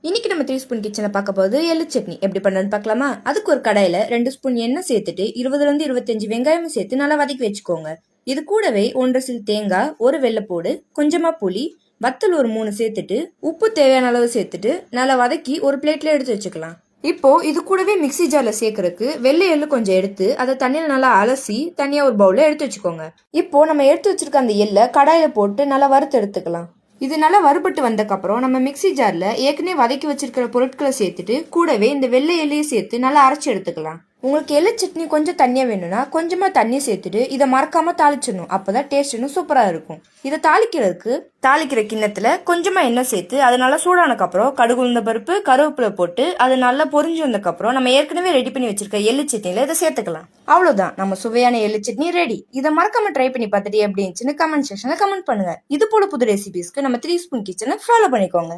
இன்னைக்கு நம்ம 3 ஸ்பூன் கிச்சனை பார்க்க போது எள்ளு சட்னி எப்படி பண்ணுறதுன்னு பார்க்கலாமா. அதுக்கு ஒரு கடாயில 2 ஸ்பூன் எண்ணெய் சேர்த்துட்டு 20-25 வெங்காயம் சேர்த்து நல்லா வதக்கி வச்சுக்கோங்க. இது கூடவே 1 சில் தேங்காய், ஒரு வெள்ளைப்பூடு, கொஞ்சமா புளி, வத்தல் ஒரு 3 சேர்த்துட்டு உப்பு தேவையான அளவு சேர்த்துட்டு நல்லா வதக்கி ஒரு பிளேட்ல எடுத்து வச்சுக்கலாம். இப்போ இது கூடவே மிக்சி ஜார்ல சேர்க்கறதுக்கு வெள்ளை எள்ளு கொஞ்சம் எடுத்து அதை தண்ணியில நல்லா அலசி தனியா ஒரு பவுல்ல எடுத்து வச்சுக்கோங்க. இப்போ நம்ம எடுத்து வச்சிருக்க அந்த எள்ளை கடாயில போட்டு நல்லா வறுத்து எடுத்துக்கலாம். இது நல்லா வறுபட்டு வந்தக்கப்புறம் நம்ம மிக்சி ஜார்ல ஏற்கனவே வதக்கி வச்சிருக்கிற பொருட்களை சேர்த்துட்டு கூடவே இந்த வெள்ளை எள்ளையை சேர்த்து நல்லா அரைச்சி எடுத்துக்கலாம். உங்களுக்கு எள்ளு சட்னி கொஞ்சம் தண்ணியா வேணும்னா கொஞ்சமா தண்ணி சேர்த்துட்டு இதை மறக்காம தாளிச்சிடணும். அப்பதான் டேஸ்ட் இன்னும் சூப்பரா இருக்கும். இதை தாளிக்கிற கிண்ணத்துல கொஞ்சமா எண்ணெய் சேர்த்து அது நல்லா சூடானக்கு அப்புறம் கடுகு உளுந்த பருப்பு, கருவேப்பிலை போட்டு அது நல்லா பொரிஞ்சு வந்ததுக்கு அப்புறம் நம்ம ஏற்கனவே ரெடி பண்ணி வச்சிருக்க எள்ளு சட்னியில இதை சேர்த்துக்கலாம். அவ்வளவுதான், நம்ம சுவையான எள்ளு சட்னி ரெடி. இதை மறக்காம ட்ரை பண்ணி பார்த்துட்டு எப்படி இருந்துச்சுன்னு கமெண்ட் செக்ஷன்ல கமெண்ட் பண்ணுங்க. இது போல புது ரெசிபிஸ்க்கு நம்ம 3 ஸ்பூன் கிச்சனை ஃபாலோ பண்ணிக்கோங்க.